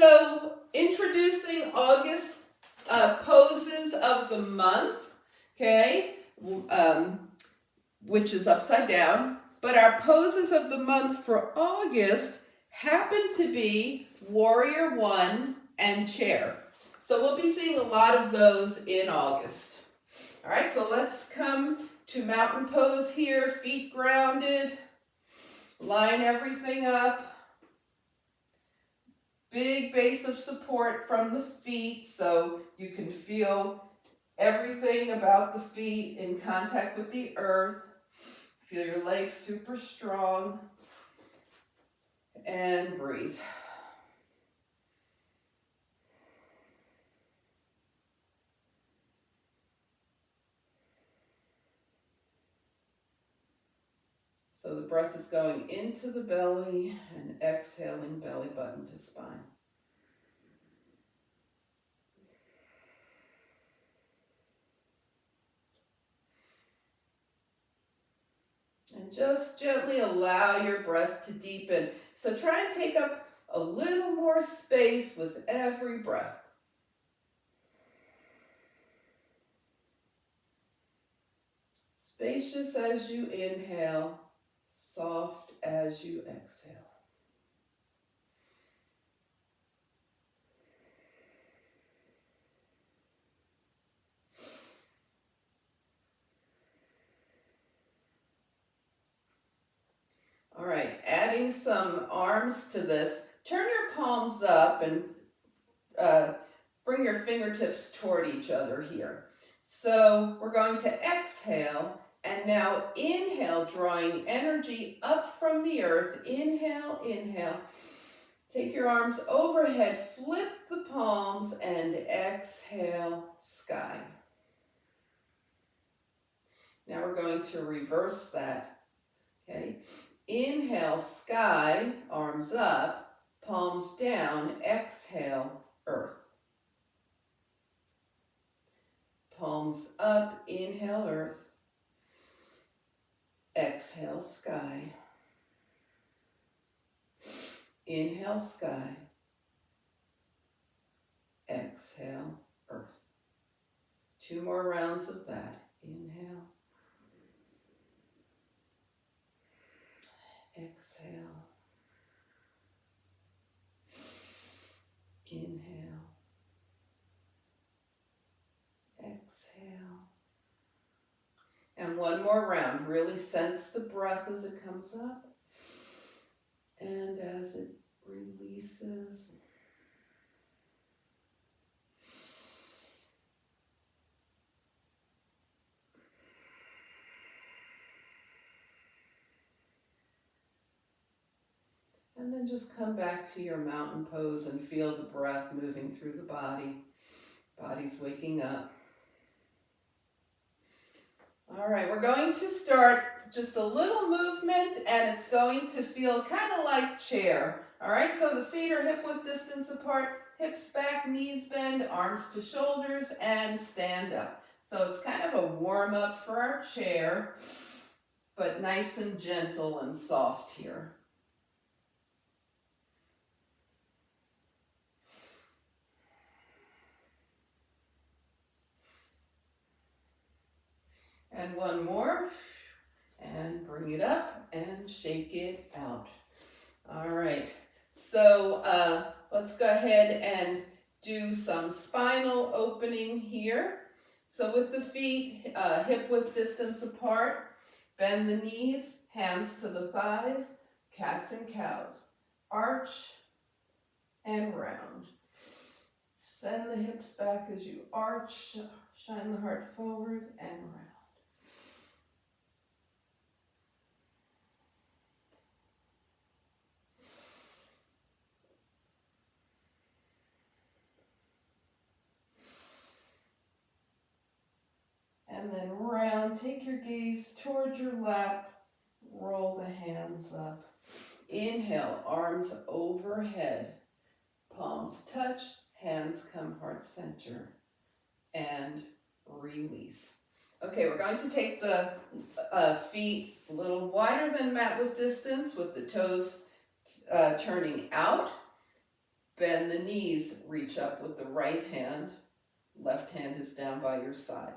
So, introducing August poses of the month, okay, which is upside down. But our poses of the month for August happen to be Warrior One and Chair. So we'll be seeing a lot of those in August. All right, so let's come to mountain pose here, feet grounded, line everything up. Big base of support from the feet so you can feel everything about the feet in contact with the earth. Feel your legs super strong. And breathe. So the breath is going into the belly and exhaling belly button to spine. And just gently allow your breath to deepen. So try and take up a little more space with every breath. Spacious as you inhale, soft as you exhale. All right, adding some arms to this. Turn your palms up and bring your fingertips toward each other here. So we're going to exhale and now inhale, drawing energy up from the earth. Inhale, inhale. Take your arms overhead, flip the palms, and exhale, sky. Now we're going to reverse that, okay? Inhale, sky, arms up, palms down, exhale, earth. Palms up, inhale, earth. Exhale, sky. Inhale, sky. Exhale, earth. 2 more rounds of that. Inhale. Exhale. Inhale. Exhale. And 1 more round. Really sense the breath as it comes up and as it releases. And then just come back to your mountain pose and feel the breath moving through the body. Body's waking up. All right, we're going to start just a little movement and it's going to feel kind of like chair. All right, so the feet are hip width distance apart, hips back, knees bend, arms to shoulders, and stand up. So it's kind of a warm up for our chair, but nice and gentle and soft here. And 1 more, and bring it up and shake it out. All right, so let's go ahead and do some spinal opening here. So with the feet hip width distance apart, bend the knees, hands to the thighs, cats and cows. Arch and round. Send the hips back as you arch, shine the heart forward and round. And then round, take your gaze towards your lap, roll the hands up. Inhale, arms overhead, palms touch, hands come heart center, and release. Okay, we're going to take the feet a little wider than mat width distance with the toes turning out. Bend the knees, reach up with the right hand. Left hand is down by your side.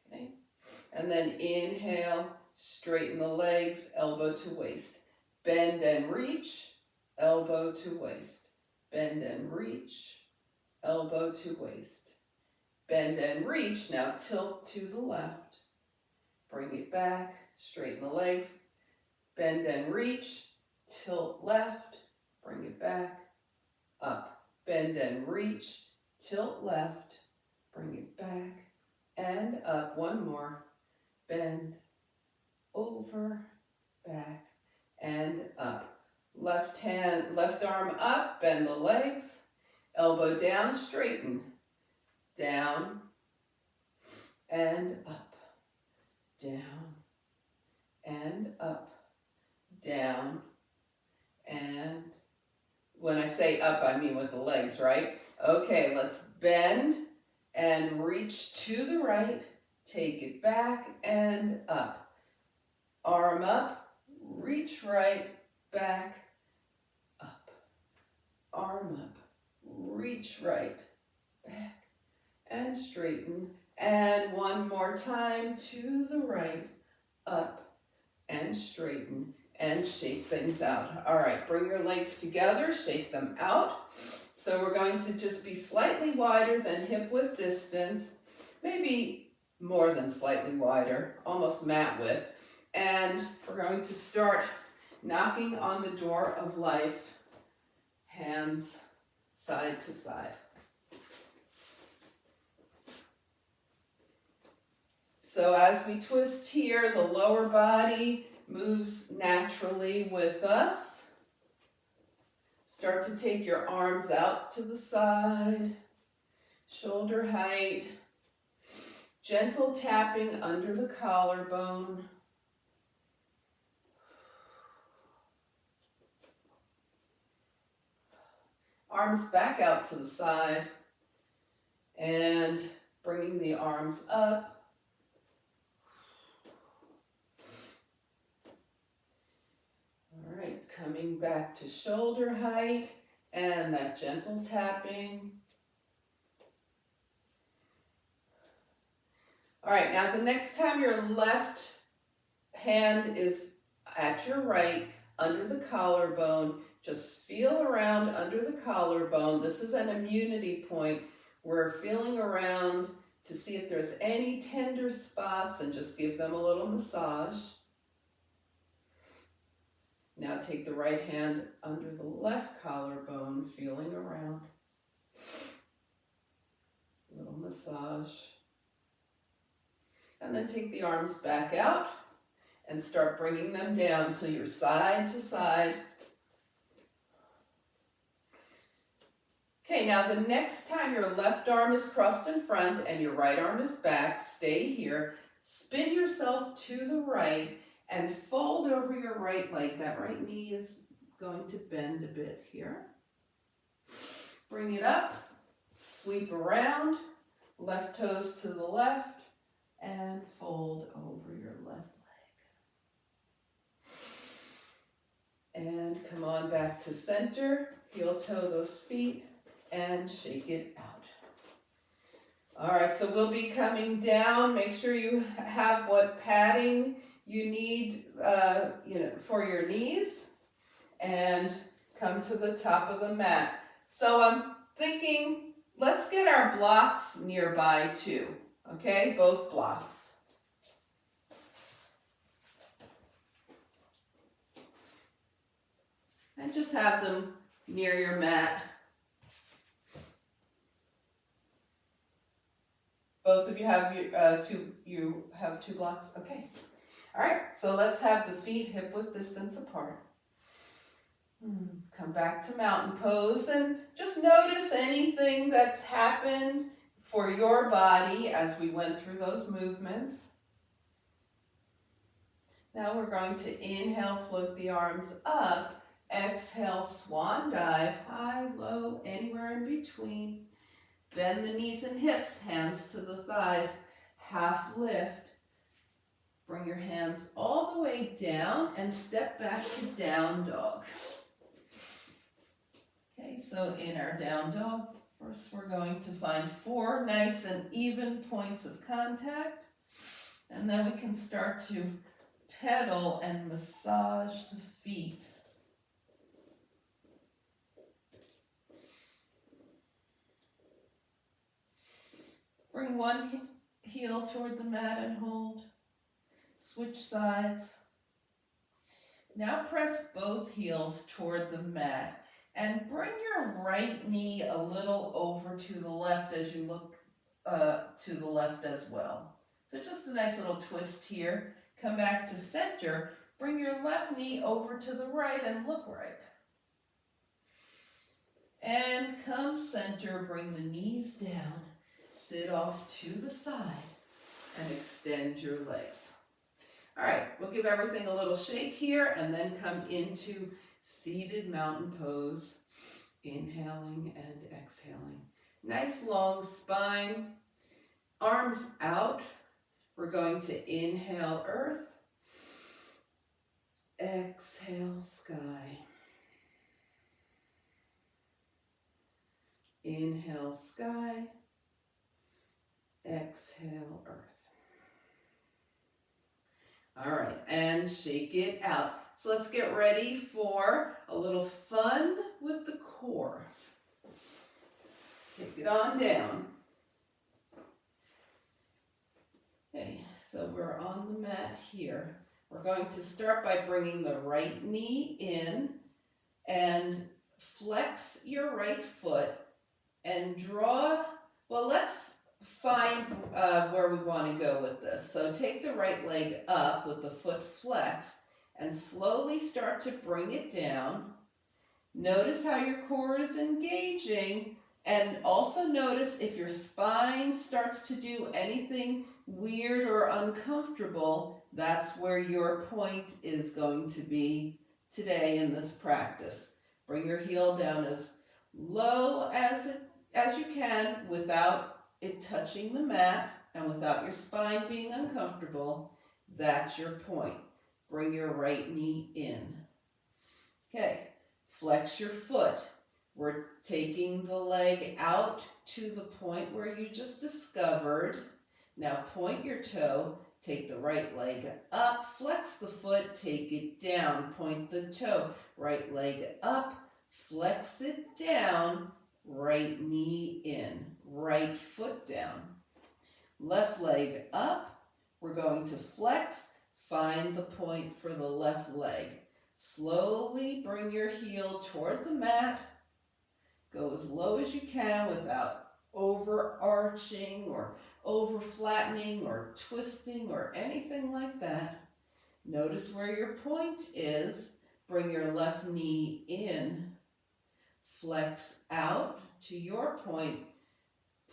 Okay? And then inhale, straighten the legs, elbow to waist. Bend and reach, elbow to waist. Bend and reach, elbow to waist. Bend and reach, now tilt to the left. Bring it back, straighten the legs. Bend and reach, tilt left, bring it back, up. Bend and reach, tilt left, bring it back, and up. One more. Bend, over, back, and up. Left hand, left arm up, bend the legs, elbow down, straighten, down, and up, down, and up, down, and when I say up, I mean with the legs, right? Okay, let's bend and reach to the right, take it back and up. Arm up, reach right, back, up. Arm up, reach right, back, and straighten. And one more time to the right, up, and straighten, and shake things out. All right, bring your legs together, shake them out. So we're going to just be slightly wider than hip width distance, maybe more than slightly wider, almost mat width. And we're going to start knocking on the door of life, hands side to side. So as we twist here, the lower body moves naturally with us. Start to take your arms out to the side, shoulder height, gentle tapping under the collarbone. Arms back out to the side and bringing the arms up. All right, coming back to shoulder height and that gentle tapping. All right, now the next time your left hand is at your right, under the collarbone, just feel around under the collarbone. This is an immunity point. We're feeling around to see if there's any tender spots and just give them a little massage. Now take the right hand under the left collarbone, feeling around. Little massage. And then take the arms back out and start bringing them down till you're side to side. Okay, now the next time your left arm is crossed in front and your right arm is back, stay here. Spin yourself to the right and fold over your right leg. That right knee is going to bend a bit here. Bring it up, sweep around, left toes to the left, and fold over your left leg. And come on back to center, heel toe those feet, and shake it out. All right, so we'll be coming down. Make sure you have what padding you need for your knees, and come to the top of the mat. So I'm thinking, let's get our blocks nearby too, okay? Both blocks. And just have them near your mat. Both of you have two blocks? Okay. All right, so let's have the feet hip width distance apart. Come back to mountain pose and just notice anything that's happened for your body as we went through those movements. Now we're going to inhale, float the arms up. Exhale, swan dive, high, low, anywhere in between. Bend the knees and hips, hands to the thighs, half lift. Bring your hands all the way down and step back to down dog. Okay, Okay, so in our down dog, first we're going to find 4 nice and even points of contact, and then we can start to pedal and massage the feet. Bring one heel toward the mat and hold. Switch sides. Now press both heels toward the mat and bring your right knee a little over to the left as you look to the left as well. So just a nice little twist here. Come back to center. Bring your left knee over to the right and look right. And come center, bring the knees down. Sit off to the side and extend your legs. All right, we'll give everything a little shake here and then come into seated mountain pose. Inhaling and exhaling. Nice long spine, arms out. We're going to inhale earth, exhale sky. Inhale sky, exhale earth. All right, and shake it out. So let's get ready for a little fun with the core. Take it on down. Okay, so we're on the mat here. We're going to start by bringing the right knee in and flex your right foot and draw, well, let's find where we want to go with this. So take the right leg up with the foot flexed and slowly start to bring it down. Notice how your core is engaging, and also notice if your spine starts to do anything weird or uncomfortable, that's where your point is going to be today in this practice. Bring your heel down as low as you can without it touching the mat and without your spine being uncomfortable. That's your point. Bring your right knee in. Okay, flex your foot. We're taking the leg out to the point where you just discovered. Now point your toe, take the right leg up, flex the foot, take it down, point the toe, right leg up, flex it down, right knee in, right foot down. Left leg up, we're going to flex, find the point for the left leg. Slowly bring your heel toward the mat. Go as low as you can without overarching or over flattening or twisting or anything like that. Notice where your point is. Bring your left knee in. Flex out to your point.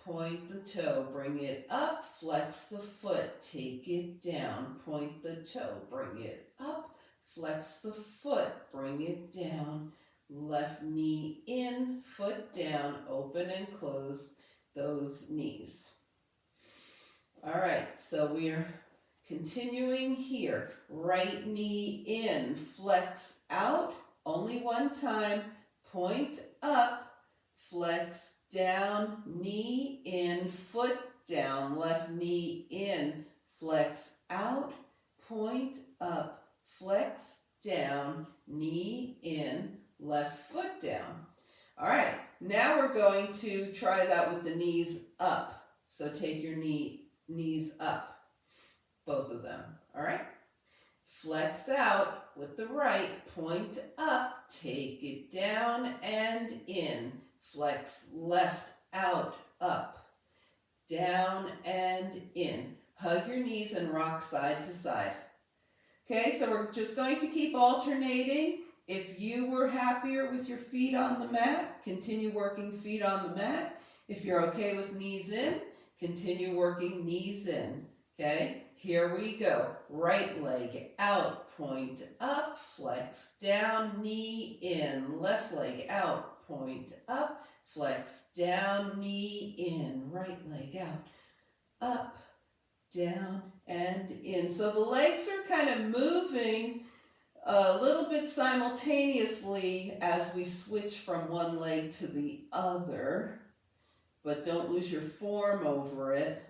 Point the toe, bring it up, flex the foot, take it down, point the toe, bring it up, flex the foot, bring it down, left knee in, foot down, open and close those knees. All right, so we are continuing here. Right knee in, flex out, only one time, point up, flex down, knee in, foot down, left knee in, flex out, point up, flex down, knee in, left foot down. All right, now we're going to try that with the knees up. So take your knees up, both of them, all right? Flex out with the right, point up, take it down and in. Flex left, out, up, down and in. Hug your knees and rock side to side. Okay, so we're just going to keep alternating. If you were happier with your feet on the mat, continue working feet on the mat. If you're okay with knees in, continue working knees in. Okay, here we go. Right leg out, point up, flex down, knee in. Left leg out, point up, flex down, knee in. Right leg out, up, down, and in. So the legs are kind of moving a little bit simultaneously as we switch from one leg to the other, but don't lose your form over it,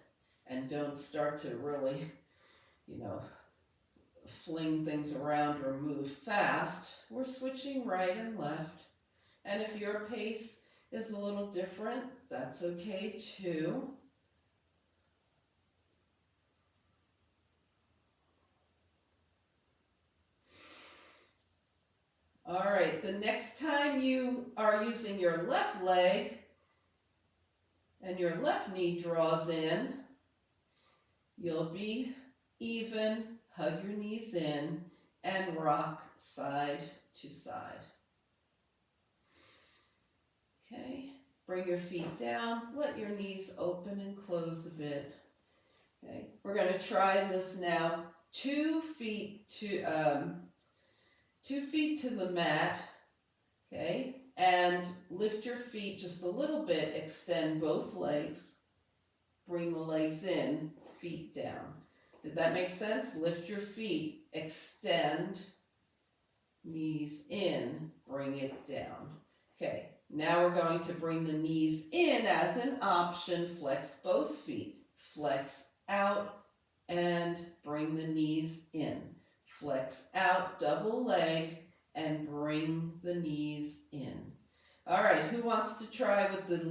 and don't start to really, fling things around or move fast. We're switching right and left. And if your pace is a little different, that's okay too. All right, the next time you are using your left leg and your left knee draws in, you'll be even, hug your knees in, and rock side to side. Okay, bring your feet down, let your knees open and close a bit. Okay, we're going to try this now. 2 feet to 2 feet to the mat. Okay, and lift your feet just a little bit. Extend both legs. Bring the legs in, feet down. Did that make sense? Lift your feet, extend, knees in, bring it down. Okay, now we're going to bring the knees in as an option. Flex both feet. Flex out and bring the knees in. Flex out, double leg, and bring the knees in. All right, who wants to try with the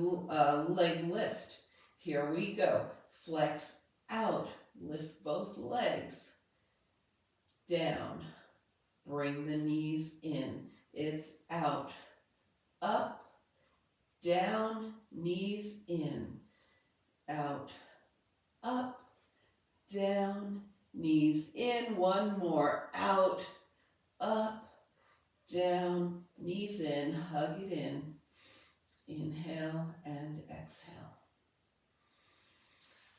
leg lift? Here we go. Flex out, lift both legs, down, bring the knees in. It's out, up, down, knees in, out, up, down, knees in. One more, out, up, down, knees in, hug it in. Inhale and exhale.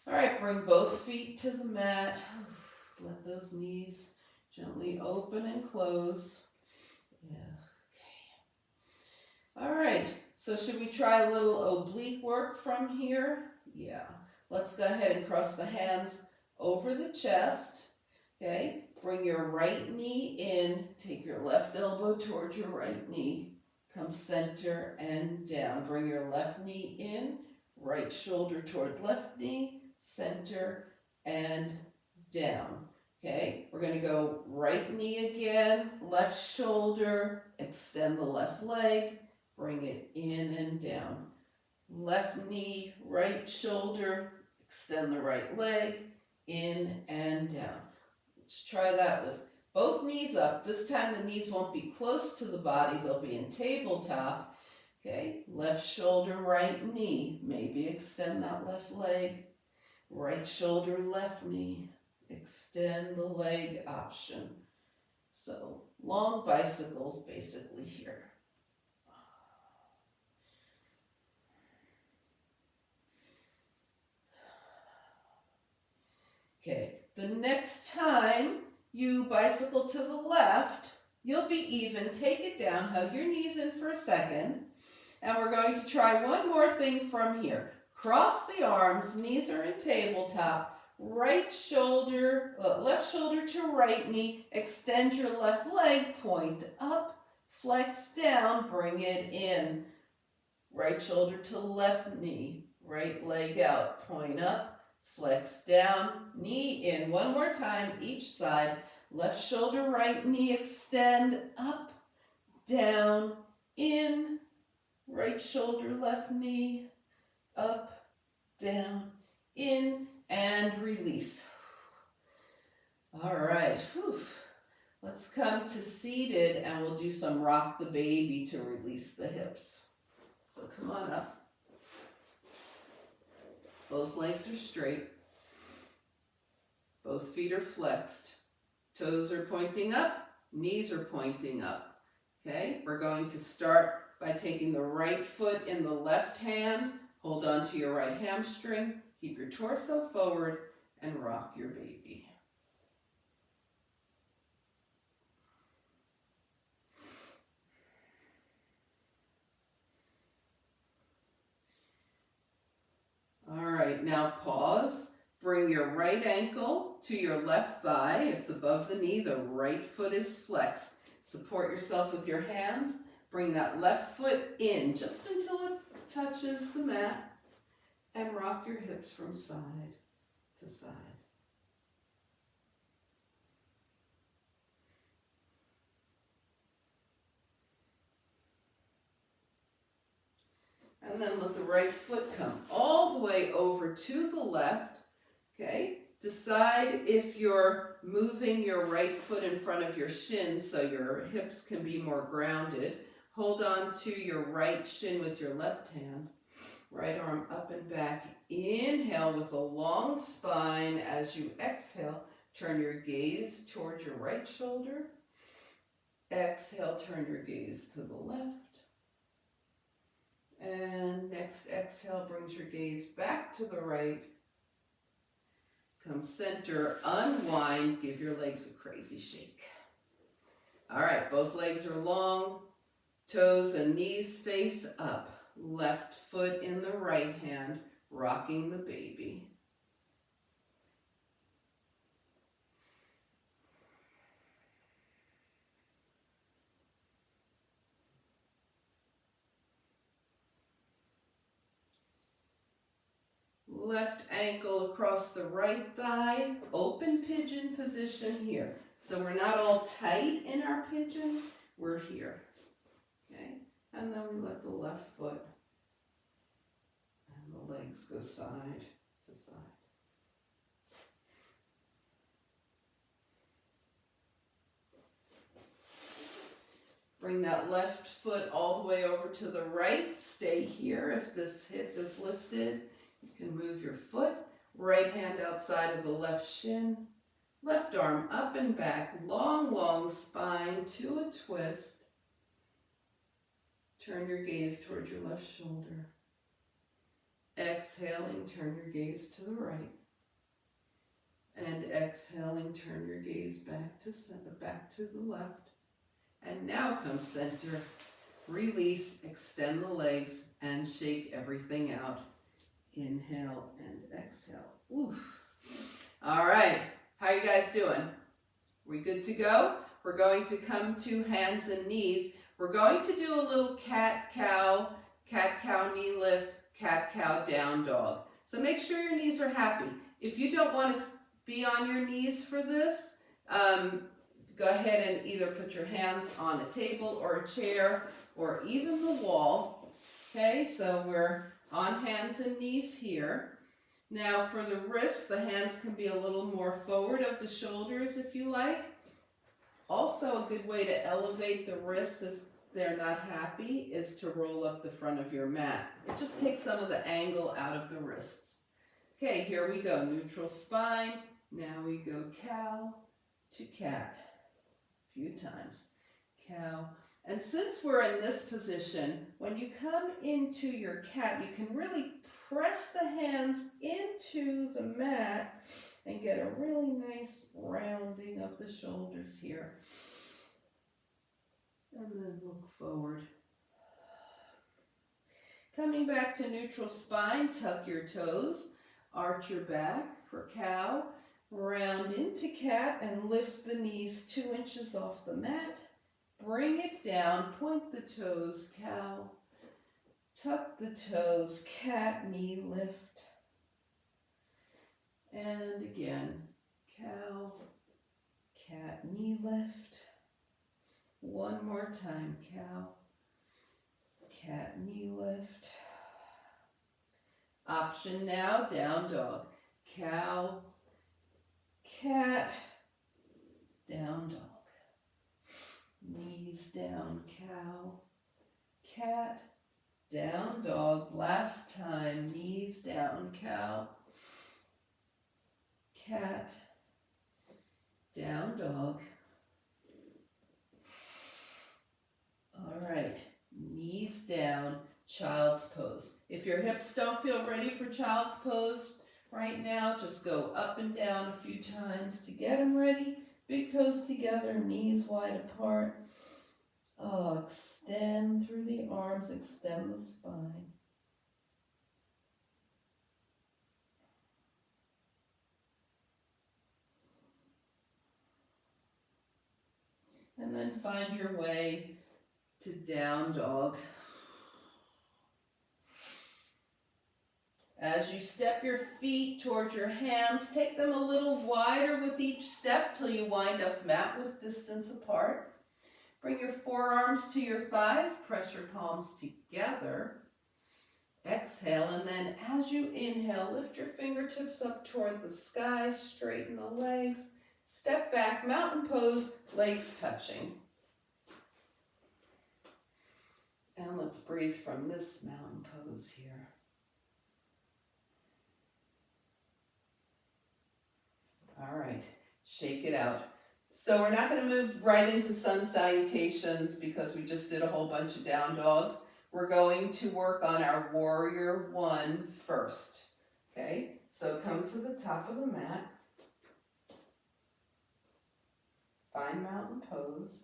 All right, bring both feet to the mat. Let those knees gently open and close. Yeah, okay. All right, so should we try a little oblique work from here? Yeah. Let's go ahead and cross the hands over the chest. Okay, bring your right knee in. Take your left elbow towards your right knee. Come center and down. Bring your left knee in. Right shoulder toward left knee. Center and down. Okay, we're going to go right knee again, left shoulder, extend the left leg, bring it in and down. Left knee, right shoulder, extend the right leg, in and down. Let's try that with both knees up. This time the knees won't be close to the body, they'll be in tabletop. Okay, left shoulder, right knee. Maybe extend that left leg. Right shoulder, left knee. Extend the leg option. So long bicycles basically here. Okay, the next time you bicycle to the left, you'll be even. Take it down, hug your knees in for a second. And we're going to try one more thing from here. Cross the arms, knees are in tabletop. Right shoulder, left shoulder to right knee. Extend your left leg, point up, flex down, bring it in. Right shoulder to left knee. Right leg out, point up, flex down, knee in. One more time, each side. Left shoulder, right knee, extend, up, down, in. Right shoulder, left knee, up, down, in, and release. All right, whew. Let's come to seated and we'll do some rock the baby to release the hips. So come on up. Both legs are straight. Both feet are flexed. Toes are pointing up, knees are pointing up. Okay, we're going to start by taking the right foot in the left hand. Hold on to your right hamstring. Keep your torso forward and rock your baby. All right, now pause. Bring your right ankle to your left thigh. It's above the knee. The right foot is flexed. Support yourself with your hands. Bring that left foot in just until it touches the mat. And rock your hips from side to side. And then let the right foot come all the way over to the left, okay? Decide if you're moving your right foot in front of your shin so your hips can be more grounded. Hold on to your right shin with your left hand. Right arm up and back. Inhale with a long spine. As you exhale, turn your gaze toward your right shoulder. Exhale, turn your gaze to the left. And next exhale brings your gaze back to the right. Come center, unwind, give your legs a crazy shake. All right, both legs are long, toes and knees face up. Left foot in the right hand, rocking the baby. Left ankle across the right thigh, open pigeon position here. So we're not all tight in our pigeon, we're here. Okay, and then we let the left foot and the legs go side to side. Bring that left foot all the way over to the right. Stay here if this hip is lifted. You can move your foot, right hand outside of the left shin, left arm up and back, long, long spine to a twist. Turn your gaze towards your left shoulder. Exhaling, turn your gaze to the right. And exhaling, turn your gaze back to the left. And now come center, release, extend the legs, and shake everything out. Inhale and exhale. Oof. All right, how you guys doing? We good to go? We're going to come to hands and knees. We're going to do a little cat-cow knee lift, cat-cow down dog. So make sure your knees are happy. If you don't want to be on your knees for this, go ahead and either put your hands on a table or a chair or even the wall. Okay, so we're on hands and knees here. Now for the wrists, the hands can be a little more forward of the shoulders if you like. Also a good way to elevate the wrists if they're not happy is to roll up the front of your mat. It just takes some of the angle out of the wrists. Okay, here we go. Neutral spine. Now we go cow to cat. A few times. Cow. And since we're in this position, when you come into your cat, you can really press the hands into the mat and get a really nice rounding of the shoulders here. And then look forward. Coming back to neutral spine, tuck your toes, arch your back for cow, round into cat and lift the knees 2 inches off the mat. Bring it down, point the toes, cow, tuck the toes, cat, knee lift. And again, cow, cat, knee lift. One more time, cow, cat, knee lift. Option now, down dog. Cow, cat, down dog. Knees down, cow, cat, down dog. Last time, knees down, cow, cat, down dog. All right, knees down, child's pose. If your hips don't feel ready for child's pose right now, just go up and down a few times to get them ready. Big toes together, knees wide apart. Oh, extend through the arms, extend the spine. And then find your way to down dog. As you step your feet towards your hands, take them a little wider with each step till you wind up mat width distance apart. Bring your forearms to your thighs, press your palms together. Exhale, and then as you inhale, lift your fingertips up toward the sky, straighten the legs, step back, mountain pose, legs touching. And let's breathe from this mountain pose here. All right, shake it out. So we're not going to move right into sun salutations because we just did a whole bunch of down dogs. We're going to work on our warrior one first. Okay, so come to the top of the mat. Find mountain pose.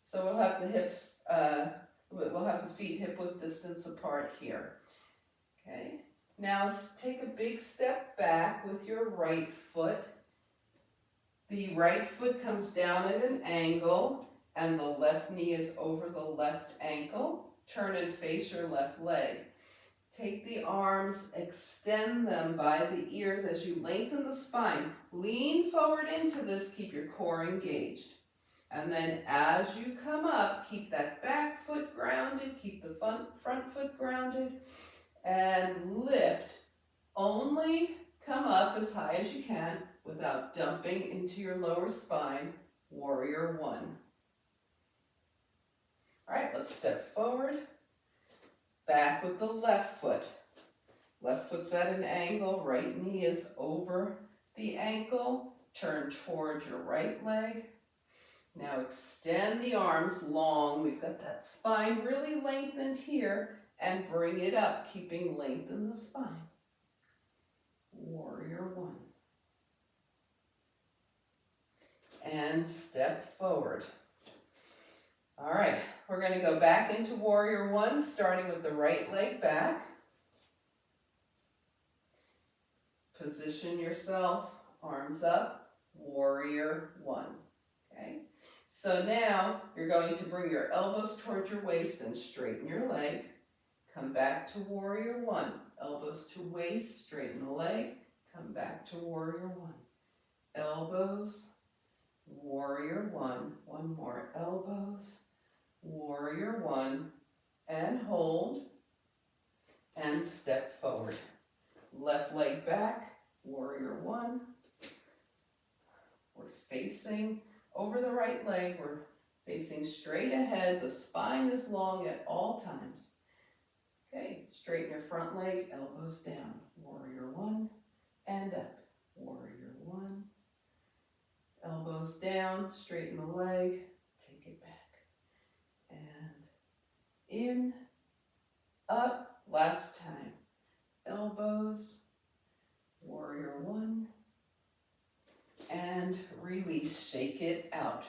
So we'll have the hips, we'll have the feet hip width distance apart here. Okay, now take a big step back with your right foot. The right foot comes down at an angle and the left knee is over the left ankle. Turn and face your left leg. Take the arms, extend them by the ears as you lengthen the spine. Lean forward into this, keep your core engaged. And then as you come up, keep that back foot grounded, keep the front foot grounded, and lift. Only come up as high as you can without dumping into your lower spine, warrior one. All right, let's step forward, back with the left foot. Left foot's at an angle, right knee is over the ankle. Turn towards your right leg. Now extend the arms long. We've got that spine really lengthened here, and bring it up, keeping length in the spine. Warrior one. And step forward. All right, we're going to go back into warrior one, starting with the right leg back. Position yourself, arms up, warrior one. Okay, so now you're going to bring your elbows towards your waist and straighten your leg. Come back to warrior one. Elbows to waist, straighten the leg. Come back to warrior one. Elbows, warrior one. One more, elbows, warrior one. And hold. And step forward. Left leg back, warrior one. We're facing over the right leg. We're facing straight ahead. The spine is long at all times. Okay, straighten your front leg, elbows down. Warrior one, and up. Warrior one. Elbows down, straighten the leg, take it back. And in, up, last time. Elbows, warrior one, and release, shake it out.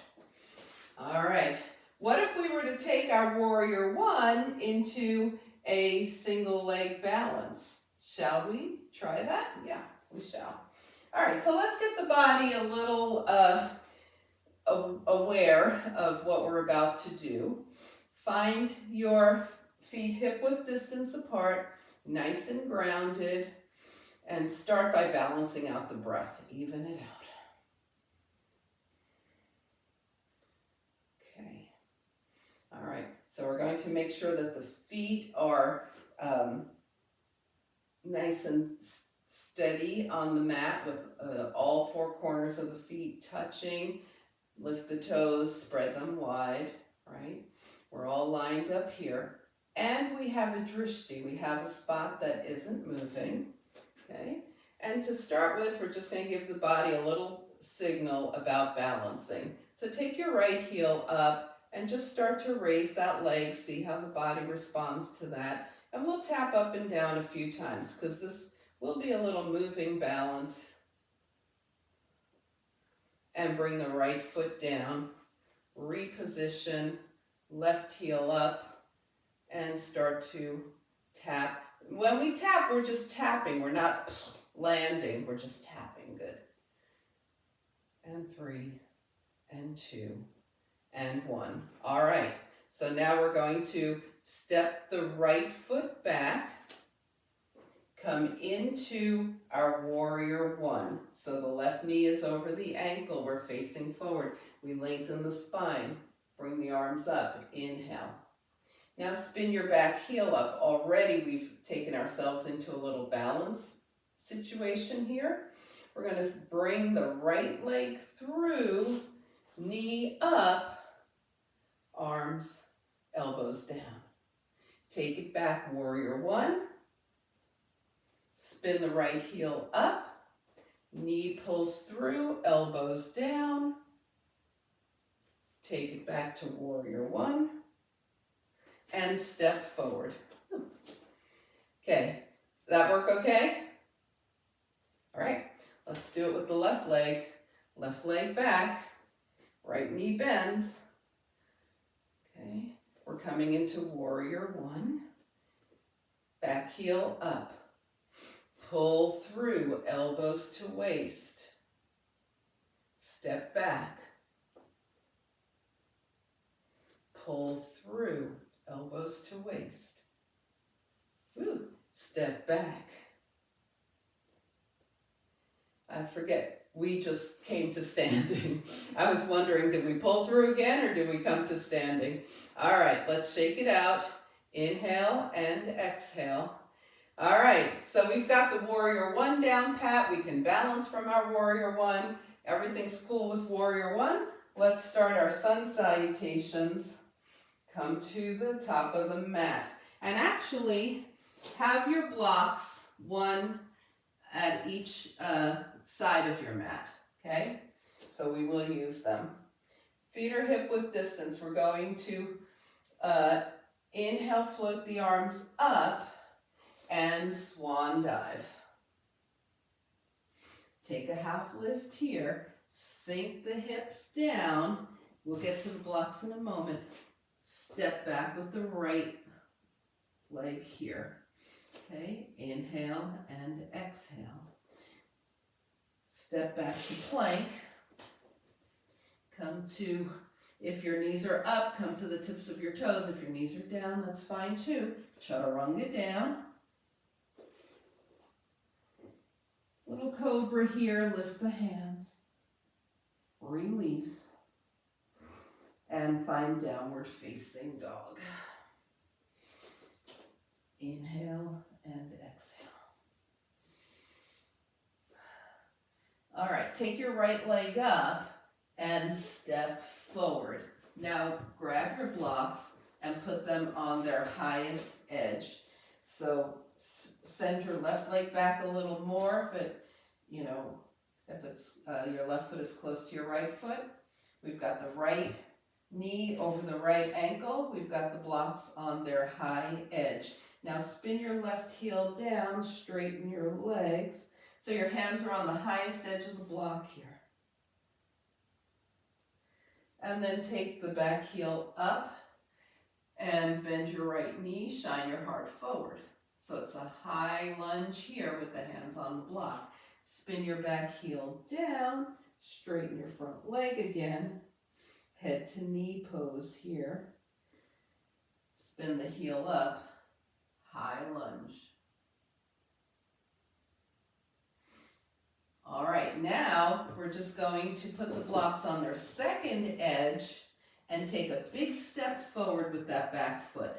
All right, what if we were to take our warrior one into a single leg balance? Shall we try that? Yeah, we shall. All right, so let's get the body a little aware of what we're about to do. Find your feet hip width distance apart, nice and grounded, and start by balancing out the breath. Even it out. Okay. All right, so we're going to make sure that the feet are nice and steady on the mat with all four corners of the feet touching. Lift the toes, spread them wide, right? We're all lined up here. And we have a drishti. We have a spot that isn't moving, okay? And to start with, we're just going to give the body a little signal about balancing. So take your right heel up and just start to raise that leg. See how the body responds to that. And we'll tap up and down a few times because this will be a little moving balance. And bring the right foot down. Reposition, left heel up. And start to tap. When we tap, we're just tapping. We're not landing. We're just tapping. Good. And 3, and 2, and 1. All right, so now we're going to step the right foot back, come into our warrior 1. So the left knee is over the ankle, we're facing forward. We lengthen the spine, bring the arms up, inhale. Now spin your back heel up. Already we've taken ourselves into a little balance situation here. We're going to bring the right leg through, knee up, arms, elbows down. Take it back, warrior 1. Spin the right heel up, knee pulls through, elbows down. Take it back to warrior 1 and step forward. Okay, that work okay? All right, let's do it with the left leg. Left leg back, right knee bends. Okay, we're coming into warrior 1. Back heel up. Pull through, elbows to waist. Step back. Pull through, elbows to waist. Woo. Step back. I forget, we just came to standing. I was wondering, did we pull through again or did we come to standing? All right, let's shake it out. Inhale and exhale. All right, so we've got the warrior 1 down pat. We can balance from our warrior 1. Everything's cool with warrior 1. Let's start our sun salutations. Come to the top of the mat. And actually, have your blocks, one at each side of your mat, okay? So we will use them. Feet are hip width distance. We're going to inhale, float the arms up, and swan dive. Take a half lift here. Sink the hips down. We'll get to the blocks in a moment. Step back with the right leg here. Okay, inhale and exhale. Step back to plank. Come to, if your knees are up, come to the tips of your toes. If your knees are down, that's fine too. Chaturanga down. Little cobra here, lift the hands. Release. And find downward facing dog. Inhale and exhale. All right, take your right leg up and step forward. Now grab your blocks and put them on their highest edge. So send your left leg back a little more if it's your left foot is close to your right foot. We've got the right knee over the right ankle. We've got the blocks on their high edge. Now spin your left heel down, straighten your legs. So your hands are on the highest edge of the block here. And then take the back heel up and bend your right knee, shine your heart forward. So it's a high lunge here with the hands on the block. Spin your back heel down, straighten your front leg again. Head to knee pose here. Spin the heel up, high lunge. All right, now we're just going to put the blocks on their second edge and take a big step forward with that back foot.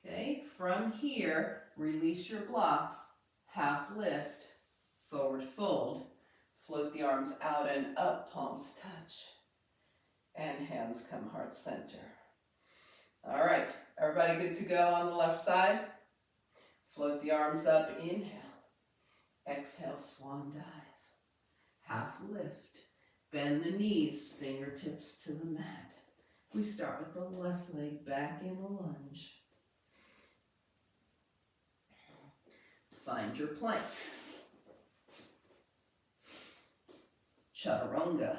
Okay, from here, release your blocks, half lift, forward fold, float the arms out and up, palms touch, and hands come heart center. All right, everybody good to go on the left side? Float the arms up, inhale. Exhale, swan dive. Half lift. Bend the knees, fingertips to the mat. We start with the left leg back in a lunge. Find your plank. Chaturanga.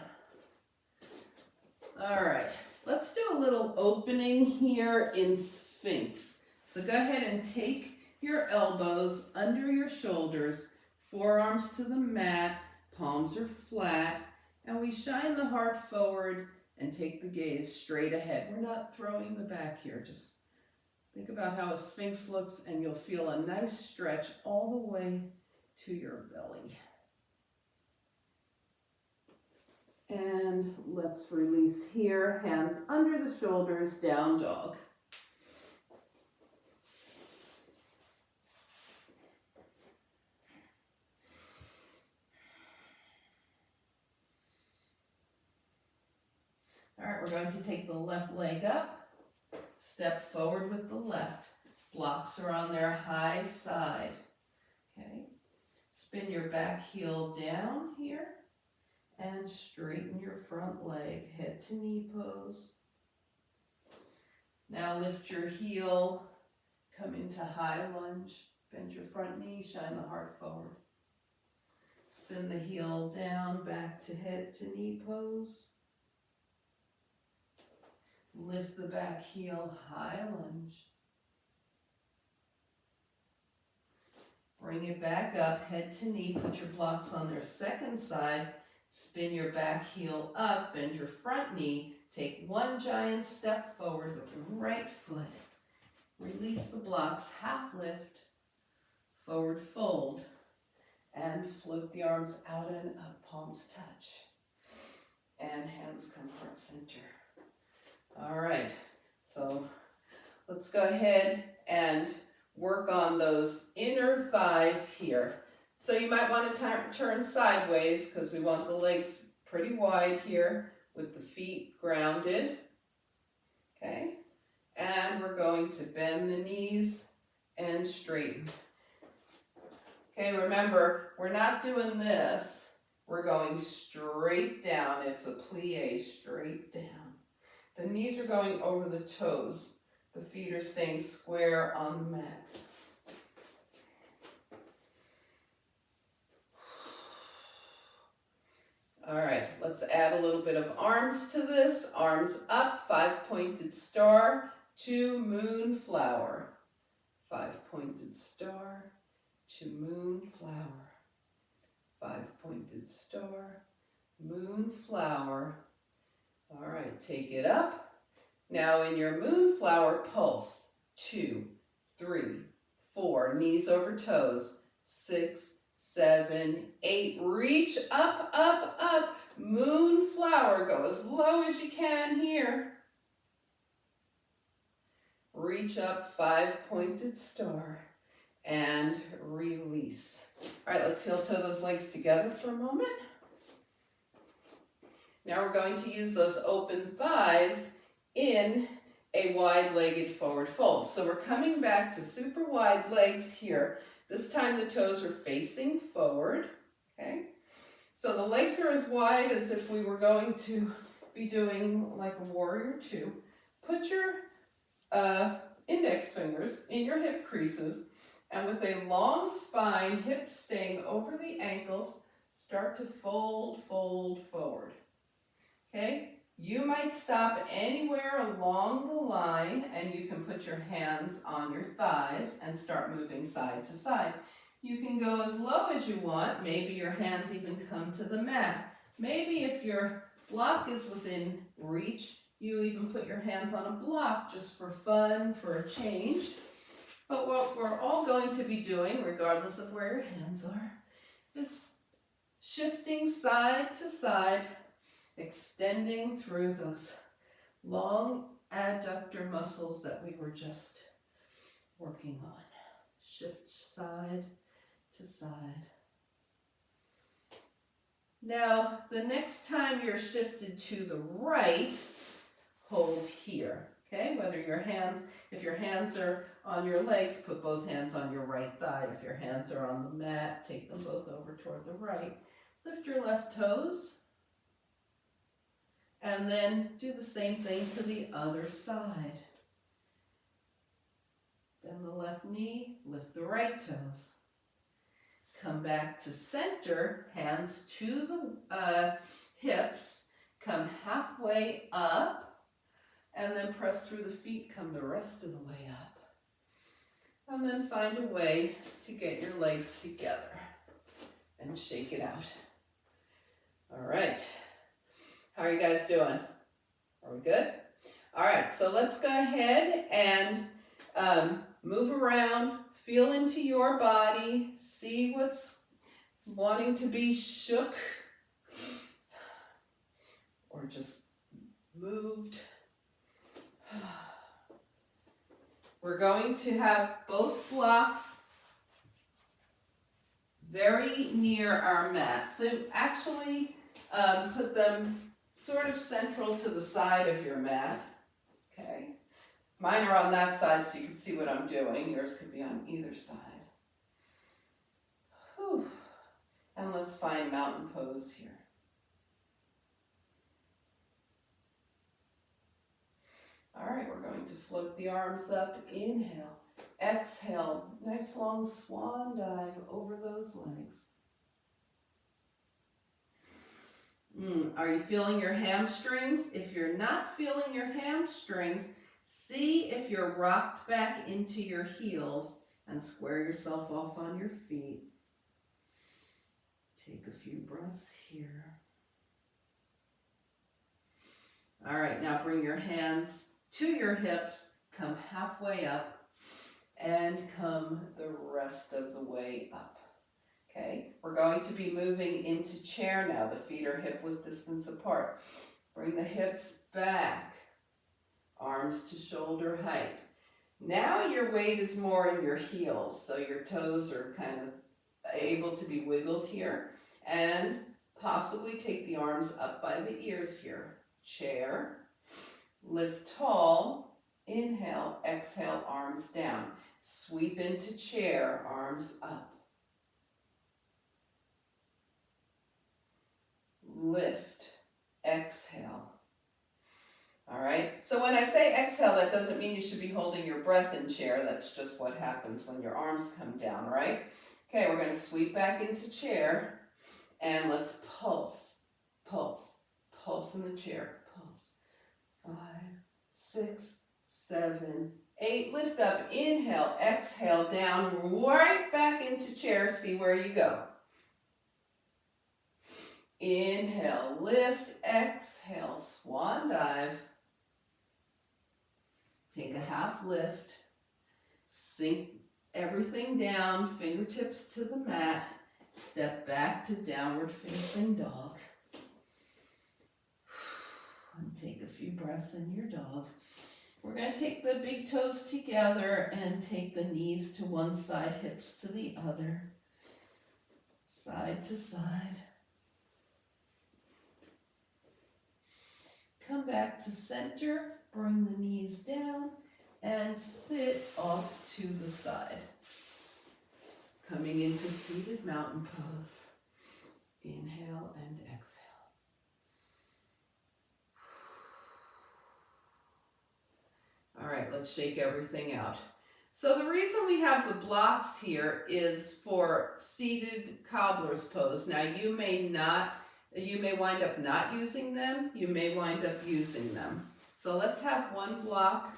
All right, let's do a little opening here in Sphinx. So go ahead and take your elbows under your shoulders, forearms to the mat, palms are flat, and we shine the heart forward and take the gaze straight ahead. We're not throwing the back here. Just think about how a Sphinx looks and you'll feel a nice stretch all the way to your belly. And let's release here, hands under the shoulders, down dog. All right, we're going to take the left leg up, step forward with the left. Blocks are on their high side, okay? Spin your back heel down here and straighten your front leg, head to knee pose. Now lift your heel, come into high lunge, bend your front knee, shine the heart forward. Spin the heel down, back to head to knee pose. Lift the back heel, high lunge. Bring it back up, head to knee, put your blocks on their second side. Spin your back heel up, bend your front knee. Take one giant step forward with the right foot. Release the blocks, half lift, forward fold, and float the arms out and up, palms touch. And hands come heart center. All right, so let's go ahead and work on those inner thighs here. So you might want to turn sideways because we want the legs pretty wide here with the feet grounded. Okay, and we're going to bend the knees and straighten. Okay, remember, we're not doing this. We're going straight down. It's a plie, straight down. The knees are going over the toes. The feet are staying square on the mat. All right, let's add a little bit of arms to this. Arms up, 5-pointed star to moonflower. 5-pointed star to moonflower. 5-pointed star, moonflower. All right, take it up. Now in your moonflower pulse, 2, 3, 4, knees over toes, 6, 7, 8, reach up, up, up. Moonflower, go as low as you can here. Reach up, 5-pointed star, and release. All right, let's heel toe those legs together for a moment. Now we're going to use those open thighs in a wide-legged forward fold. So we're coming back to super wide legs here. This time the toes are facing forward, okay? So the legs are as wide as if we were going to be doing like a warrior two. Put your index fingers in your hip creases, and with a long spine, hips staying over the ankles, start to fold, fold forward. Okay? You might stop anywhere along the line, and you can put your hands on your thighs and start moving side to side. You can go as low as you want. Maybe your hands even come to the mat. Maybe if your block is within reach, you even put your hands on a block just for fun, for a change. But what we're all going to be doing, regardless of where your hands are, is shifting side to side, extending through those long adductor muscles that we were just working on. Shift side to side. Now, the next time you're shifted to the right, hold here, okay? If your hands are on your legs, put both hands on your right thigh. If your hands are on the mat, take them both over toward the right. Lift your left toes. And then do the same thing to the other side. Bend the left knee, lift the right toes. Come back to center, hands to the hips. Come halfway up, and then press through the feet, come the rest of the way up. And then find a way to get your legs together and shake it out. All right. How are you guys doing? Are we good? All right, so let's go ahead and move around, feel into your body, see what's wanting to be shook or just moved. We're going to have both blocks very near our mat. So actually put them sort of central to the side of your mat. Okay. Mine are on that side so you can see what I'm doing. Yours could be on either side. Whew. And let's find mountain pose here. All right, we're going to float the arms up. Inhale. Exhale. Nice long swan dive over those legs. Are you feeling your hamstrings? If you're not feeling your hamstrings, see if you're rocked back into your heels and square yourself off on your feet. Take a few breaths here. All right, now bring your hands to your hips, come halfway up, and come the rest of the way up. Okay, we're going to be moving into chair now. The feet are hip-width distance apart. Bring the hips back, arms to shoulder height. Now your weight is more in your heels, so your toes are kind of able to be wiggled here, and possibly take the arms up by the ears here. Chair, lift tall, inhale, exhale, arms down. Sweep into chair, arms up. Lift, exhale. All right, so when I say exhale, that doesn't mean you should be holding your breath in chair. That's just what happens when your arms come down, right? Okay, we're going to sweep back into chair, and let's pulse, pulse, pulse in the chair, pulse. 5, 6, 7, 8, lift up, inhale, exhale, down, right back into chair, see where you go. Inhale, lift, exhale, swan dive. Take a half lift, sink everything down, fingertips to the mat, step back to downward facing dog. And take a few breaths in your dog. We're going to take the big toes together and take the knees to one side, hips to the other, side to side. Come back to center, bring the knees down, and sit off to the side. Coming into seated mountain pose. Inhale and exhale. All right, let's shake everything out. So the reason we have the blocks here is for seated cobbler's pose. Now you may wind up not using them, you may wind up using them. So let's have one block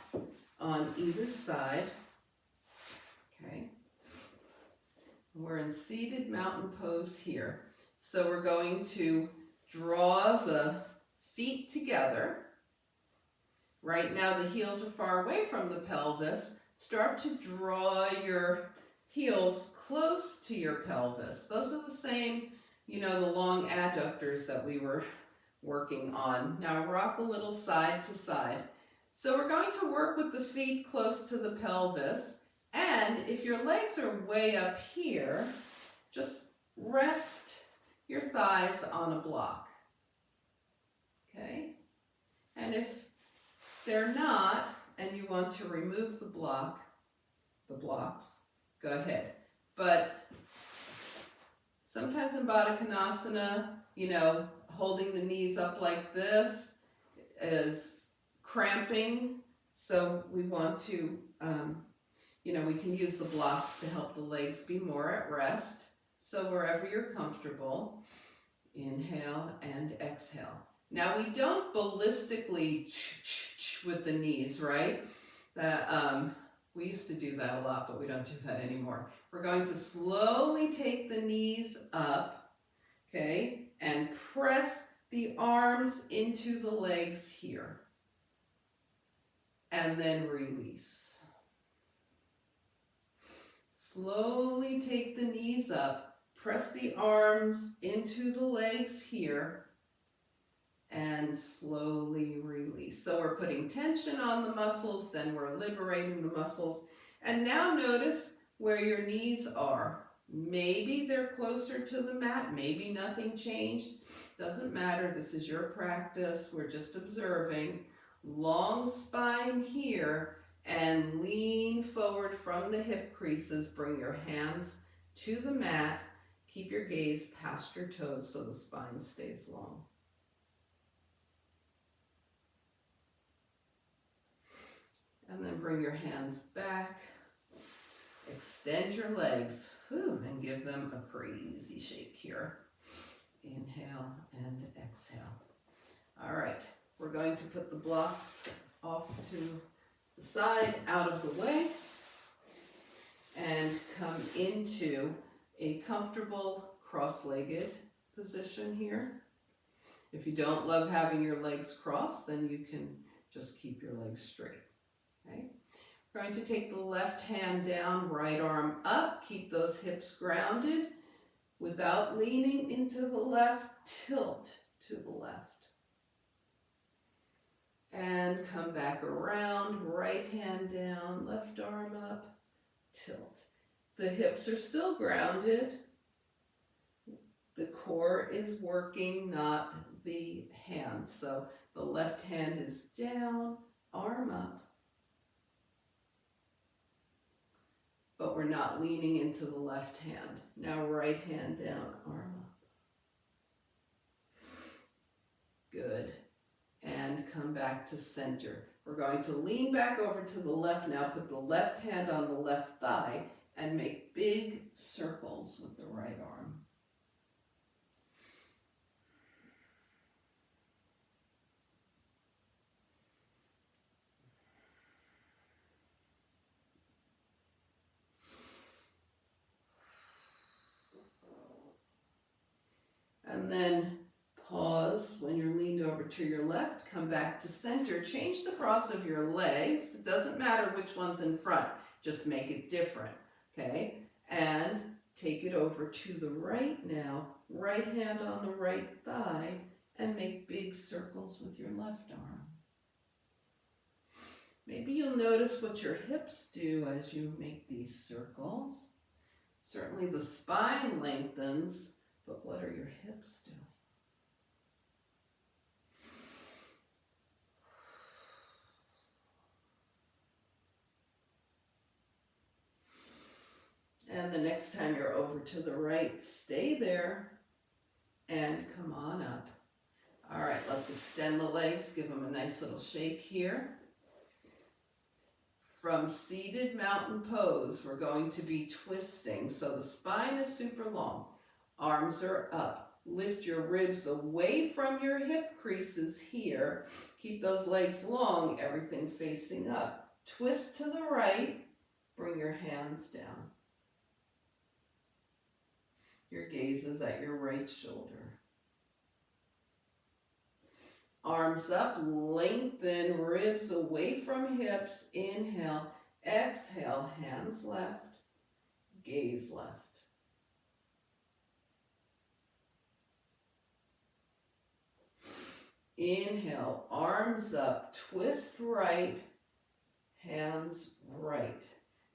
on either side. Okay. We're in seated mountain pose here. So we're going to draw the feet together. Right now the heels are far away from the pelvis. Start to draw your heels close to your pelvis. Those are the same, the long adductors that we were working on. Now rock a little side to side. So we're going to work with the feet close to the pelvis. And if your legs are way up here, just rest your thighs on a block. Okay? And if they're not, and you want to remove the blocks, go ahead. But sometimes in Baddha Konasana, holding the knees up like this is cramping. So we want to, we can use the blocks to help the legs be more at rest. So wherever you're comfortable, inhale and exhale. Now we don't ballistically with the knees, right? We used to do that a lot, but we don't do that anymore. We're going to slowly take the knees up, okay, and press the arms into the legs here. and then release. Slowly take the knees up, press the arms into the legs here, and slowly release. So we're putting tension on the muscles, then we're liberating the muscles. And now notice where your knees are. Maybe they're closer to the mat, maybe nothing changed. Doesn't matter, this is your practice, we're just observing. Long spine here, and lean forward from the hip creases. Bring your hands to the mat. Keep your gaze past your toes so the spine stays long. And then bring your hands back. Extend your legs. And give them a crazy shake here. Inhale and exhale. All right, we're going to put the blocks off to the side, out of the way, and come into a comfortable cross-legged position here. If you don't love having your legs crossed, then you can just keep your legs straight. Okay? We're going to take the left hand down, right arm up. Keep those hips grounded. Without leaning into the left, tilt to the left. And come back around, right hand down, left arm up, tilt. The hips are still grounded. The core is working, not the hand. So the left hand is down, arm up. But we're not leaning into the left hand. Now right hand down, arm up. Good. And come back to center. We're going to lean back over to the left now. Put the left hand on the left thigh and make big circles with the right arm. And then pause when you're leaned over to your left, come back to center, change the cross of your legs. It doesn't matter which one's in front, just make it different, okay? And take it over to the right now, right hand on the right thigh, and make big circles with your left arm. Maybe you'll notice what your hips do as you make these circles. Certainly the spine lengthens, but what are your hips doing? And the next time you're over to the right, stay there and come on up. All right, let's extend the legs, give them a nice little shake here. From seated mountain pose, we're going to be twisting. So the spine is super long. Arms are up. Lift your ribs away from your hip creases here. Keep those legs long, everything facing up. Twist to the right. Bring your hands down. Your gaze is at your right shoulder. Arms up, lengthen, ribs away from hips. Inhale, exhale, hands left, gaze left. Inhale, arms up, twist right, hands right.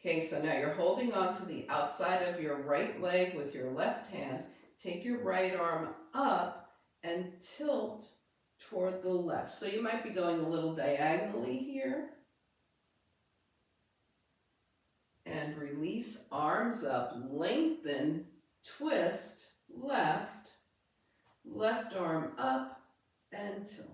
Okay, so now you're holding on to the outside of your right leg with your left hand. Take your right arm up and tilt toward the left. So you might be going a little diagonally here. And release, arms up, lengthen, twist, left, left arm up, and tilt.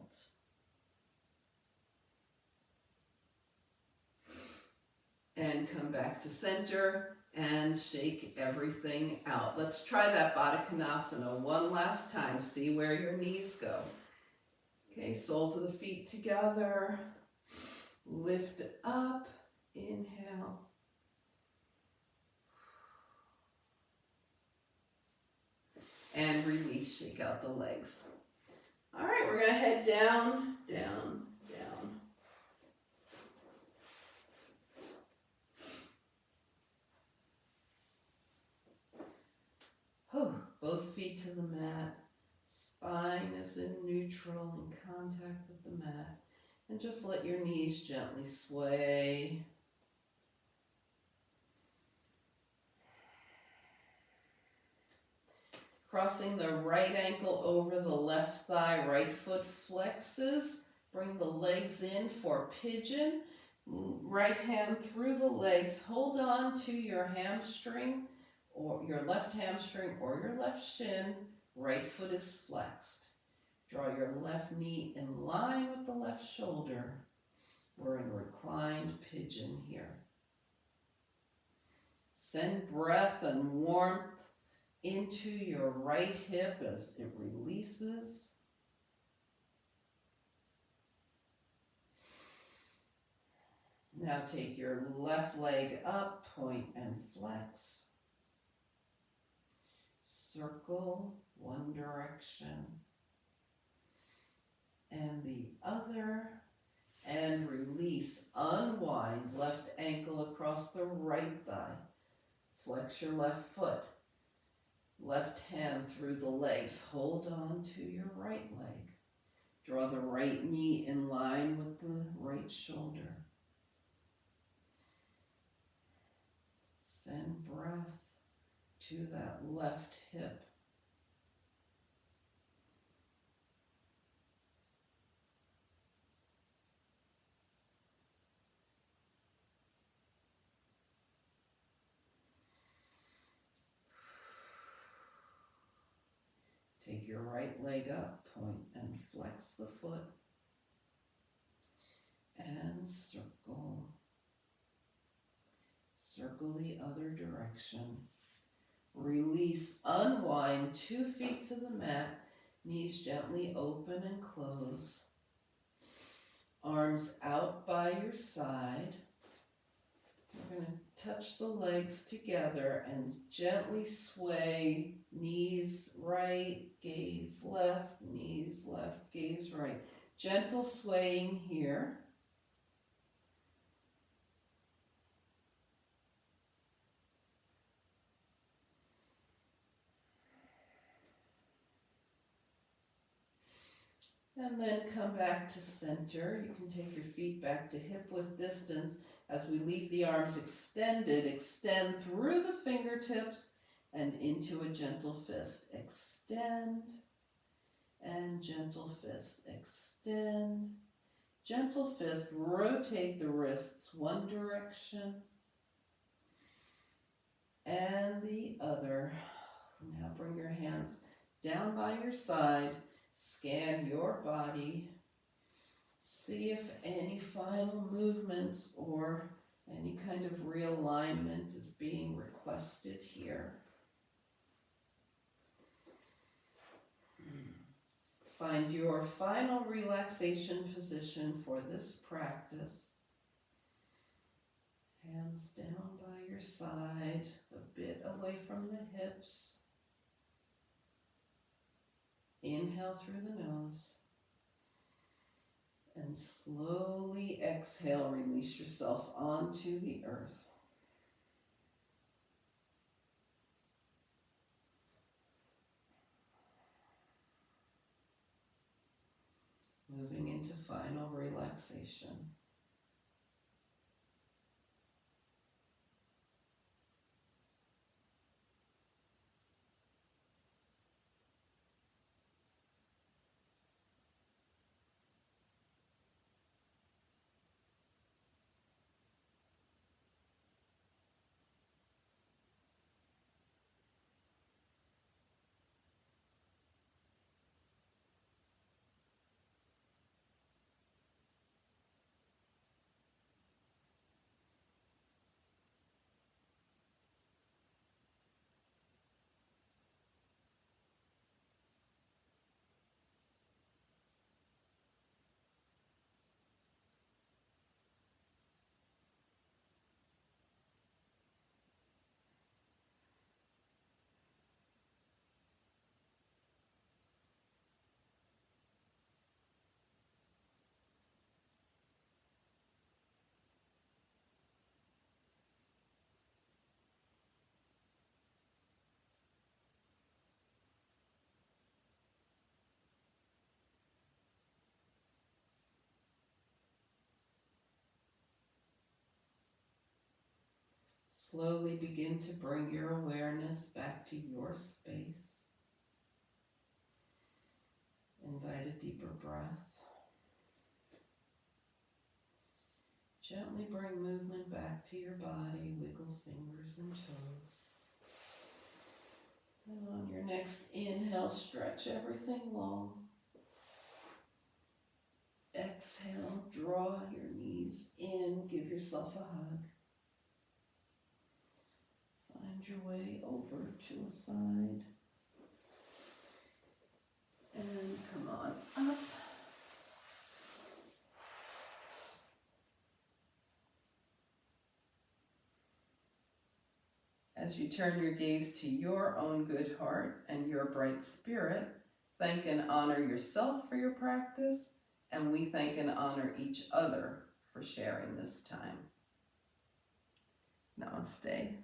And come back to center and shake everything out. Let's try that Baddha Konasana one last time. See where your knees go. Okay, soles of the feet together. Lift it up. Inhale. And release, shake out the legs. All right, we're going to head down, down, down. both feet to the mat. Spine is in neutral, in contact with the mat. And just let your knees gently sway. Crossing the right ankle over the left thigh, right foot flexes. Bring the legs in for pigeon. Right hand through the legs. Hold on to your hamstring, or your left hamstring or your left shin. Right foot is flexed. Draw your left knee in line with the left shoulder. We're in reclined pigeon here. Send breath and warmth into your right hip as it releases. Now take your left leg up, point and flex. Circle one direction and the other, and release. Unwind left ankle across the right thigh. Flex your left foot. Left hand through the legs. Hold on to your right leg. Draw the right knee in line with the right shoulder. Send breath to that left hip. Take your right leg up, point and flex the foot. And circle. Circle the other direction. Release, unwind, 2 feet to the mat. Knees gently open and close. Arms out by your side. We're going to touch the legs together and gently sway. Knees right, gaze left, knees left, gaze right. Gentle swaying here. And then come back to center. You can take your feet back to hip width distance. As we leave the arms extended, extend through the fingertips and into a gentle fist. Extend and gentle fist. Extend, gentle fist. Rotate the wrists one direction and the other. Now bring your hands down by your side. Scan your body. See if any final movements or any kind of realignment is being requested here. Find your final relaxation position for this practice. Hands down by your side, a bit away from the hips. Inhale through the nose. And slowly exhale, release yourself onto the earth. Moving into final relaxation. Slowly begin to bring your awareness back to your space. Invite a deeper breath. Gently bring movement back to your body. Wiggle fingers and toes. And on your next inhale, stretch everything long. Exhale, draw your knees in. Give yourself a hug. Find your way over to a side. And come on up. As you turn your gaze to your own good heart and your bright spirit, thank and honor yourself for your practice, and we thank and honor each other for sharing this time. Namaste.